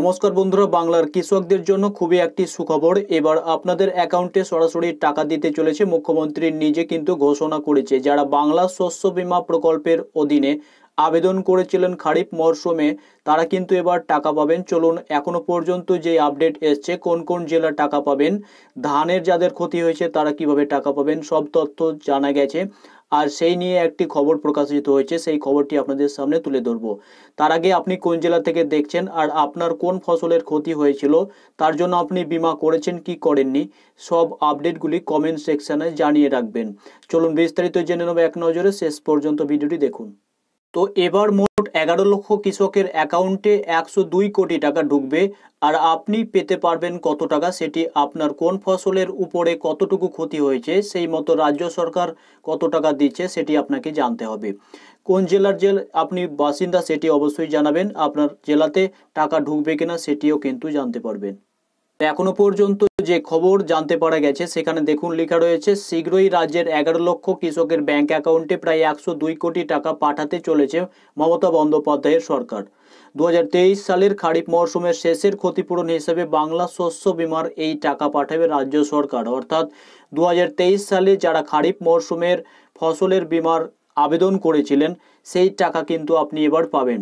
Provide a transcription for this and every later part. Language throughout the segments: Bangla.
নমস্কার বন্ধুরা, বাংলার কৃষকদের জন্য খুবই একটি সুখবর। এবার আপনাদের অ্যাকাউন্টে সরাসরি টাকা দিতে চলেছে। মুখ্যমন্ত্রী নিজে কিন্তু ঘোষণা করেছে, যারা বাংলা শস্য বীমা প্রকল্পের অধীনে আবেদন করেছিলেন খারিফ মরশুমে, তারা কিন্তু এবার টাকা পাবেন। চলুন এখনো পর্যন্ত যে আপডেট এসছে, কোন কোন জেলা টাকা পাবেন, ধানের যাদের ক্ষতি হয়েছে তারা কিভাবে টাকা পাবেন, সব তথ্য জানা গেছে। আর সেই নিয়ে একটি খবর প্রকাশিত হয়েছে, সেই খবরটি আপনাদের সামনে তুলে ধরবো। তার আগে আপনি কোন জেলা থেকে দেখছেন আর আপনার কোন ফসলের ক্ষতি হয়েছিল, তার জন্য আপনি বীমা করেছেন কি করেননি, সব আপডেটগুলি কমেন্ট সেকশনে জানিয়ে রাখবেন। চলুন বিস্তারিত জেনে নেব এক নজরে, শেষ পর্যন্ত ভিডিওটি দেখুন। তো এবার মোট 11 লক্ষ কৃষকের অ্যাকাউন্টে 102 কোটি টাকা ঢুকবে। আর আপনি পেতে পারবেন কত টাকা, সেটি আপনার কোন ফসলের উপরে কতটুকু ক্ষতি হয়েছে সেই মতো রাজ্য সরকার কত টাকা দিচ্ছে সেটি আপনাকে জানতে হবে। কোন জেলার আপনি বাসিন্দা সেটি অবশ্যই জানাবেন। আপনার জেলাতে টাকা ঢুকবে কিনা সেটিও কিন্তু জানতে পারবেন। এখনো পর্যন্ত যে খবর জানতে পারা গেছে সেখানে দেখুন লেখা রয়েছে, শীঘ্রই রাজ্যের 11 লক্ষ কৃষকের ব্যাংক অ্যাকাউন্টে প্রায় 102 কোটি টাকা পাঠাতে চলেছে মমতা বন্দ্যোপাধ্যায়ের সরকার। 2023 সালের খারিফ মরশুমের শেষের ক্ষতিপূরণ হিসেবে বাংলা শস্য বীমার এই টাকা পাঠাবে রাজ্য সরকার। অর্থাৎ 2023 সালে যারা খারিফ মরশুমের ফসলের বীমার আবেদন করেছিলেন সেই টাকা কিন্তু আপনি এবার পাবেন।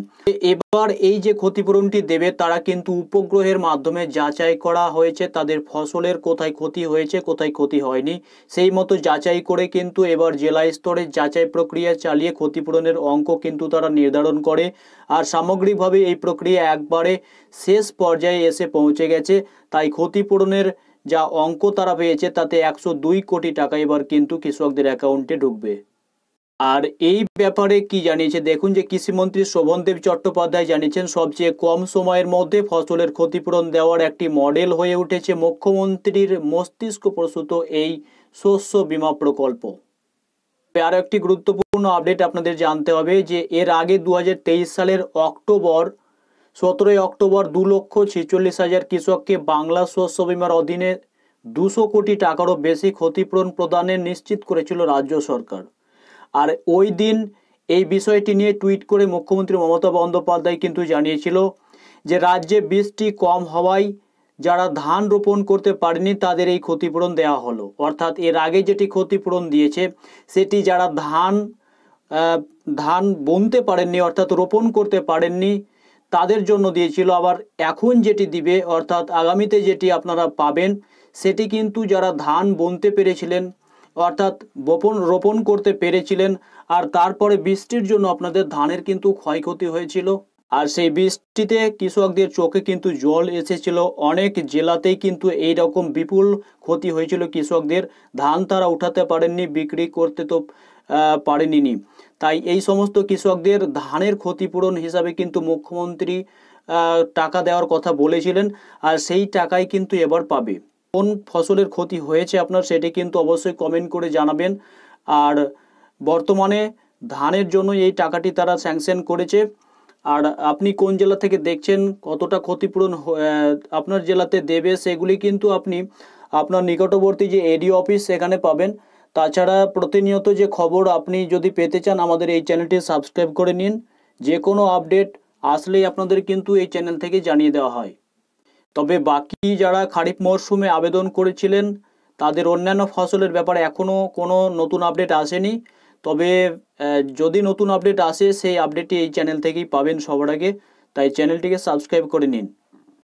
এবার এই যে ক্ষতিপূরণটি দেবে তারা কিন্তু উপগ্রহের মাধ্যমে যাচাই করা হয়েছে তাদের ফসলের কোথায় ক্ষতি হয়েছে কোথায় ক্ষতি হয়নি, সেই মতো যাচাই করে কিন্তু এবার জেলা স্তরে যাচাই প্রক্রিয়া চালিয়ে ক্ষতিপূরণের অঙ্ক কিন্তু তারা নির্ধারণ করে। আর সামগ্রিকভাবে এই প্রক্রিয়া একবারে শেষ পর্যায়ে এসে পৌঁছে গেছে। তাই ক্ষতিপূরণের যা অঙ্ক তারা পেয়েছে তাতে 102 কোটি টাকা এবার কিন্তু কৃষকদের অ্যাকাউন্টে ঢুকবে। আর এই ব্যাপারে কি জানিয়েছে দেখুন, যে কৃষিমন্ত্রী শোভনদেব চট্টোপাধ্যায় জানিয়েছেন, সবচেয়ে কম সময়ের মধ্যে ফসলের ক্ষতিপূরণ দেওয়ার একটি মডেল হয়ে উঠেছে মুখ্যমন্ত্রীর মস্তিষ্ক প্রসূত এই শস্য বীমা প্রকল্প। আরও একটি গুরুত্বপূর্ণ আপডেট আপনাদের জানতে হবে, যে এর আগে 2023 সালের 17 অক্টোবর 2,46,000 কৃষককে বাংলা শস্য বীমার অধীনে 200 কোটি টাকারও বেশি ক্ষতিপূরণ প্রদানের নিশ্চিত করেছিল রাজ্য সরকার। আর ওই দিন এই বিষয়টি নিয়ে টুইট করে মুখ্যমন্ত্রী মমতা বন্দ্যোপাধ্যায় কিন্তু জানিয়েছিল যে রাজ্যে বৃষ্টি কম হওয়ায় যারা ধান রোপণ করতে পারেনি তাদের এই ক্ষতিপূরণ দেওয়া হলো। অর্থাৎ এর আগে যেটি ক্ষতিপূরণ দিয়েছে সেটি যারা ধান বুনতে পারেননি অর্থাৎ রোপণ করতে পারেননি তাদের জন্য দিয়েছিল। আবার এখন যেটি দিবে অর্থাৎ আগামীতে যেটি আপনারা পাবেন সেটি কিন্তু যারা ধান বুনতে পেরেছিলেন অর্থাৎ রোপণ করতে পেরেছিলেন আর তারপরে বৃষ্টির জন্য আপনাদের ধানের কিন্তু ক্ষয়ক্ষতি হয়েছিল। আর সেই বৃষ্টিতে কৃষকদের চোখে কিন্তু জল এসেছিল, অনেক জেলাতেই কিন্তু এই রকম বিপুল ক্ষতি হয়েছিল কৃষকদের, ধান তারা উঠাতে পারেননি, বিক্রি করতে তো পারেনি। তাই এই সমস্ত কৃষকদের ধানের ক্ষতিপূরণ হিসাবে কিন্তু মুখ্যমন্ত্রী টাকা দেওয়ার কথা বলেছিলেন। আর সেই টাকাই কিন্তু এবার পাবে। কোন ফসলের ক্ষতি হয়েছে আপনার সেটি কিন্তু অবশ্যই কমেন্ট করে জানাবেন। আর বর্তমানে ধানের জন্য এই টাকাটি তারা স্যাংশন করেছে। আর আপনি কোন জেলা থেকে দেখছেন, কতটা ক্ষতিপূরণ আপনার জেলাতে দেবে সেগুলি কিন্তু আপনি আপনার নিকটবর্তী যে এডিও অফিস সেখানে পাবেন। তাছাড়া প্রতিনিয়ত যে খবর আপনি যদি পেতে চান আমাদের এই চ্যানেলটি সাবস্ক্রাইব করে নিন। যে কোনো আপডেট আসলেই আপনাদের কিন্তু এই চ্যানেল থেকে জানিয়ে দেওয়া হয়। তবে বাকি যারা খারিফ মরশুমে আবেদন করেছিলেন তাদের অন্যান্য ফসলের ব্যাপারে এখনও কোনো নতুন আপডেট আসেনি। তবে যদি নতুন আপডেট আসে সেই আপডেটটি এই চ্যানেল থেকেই পাবেন সবার আগে। তাই চ্যানেলটিকে সাবস্ক্রাইব করে নিন।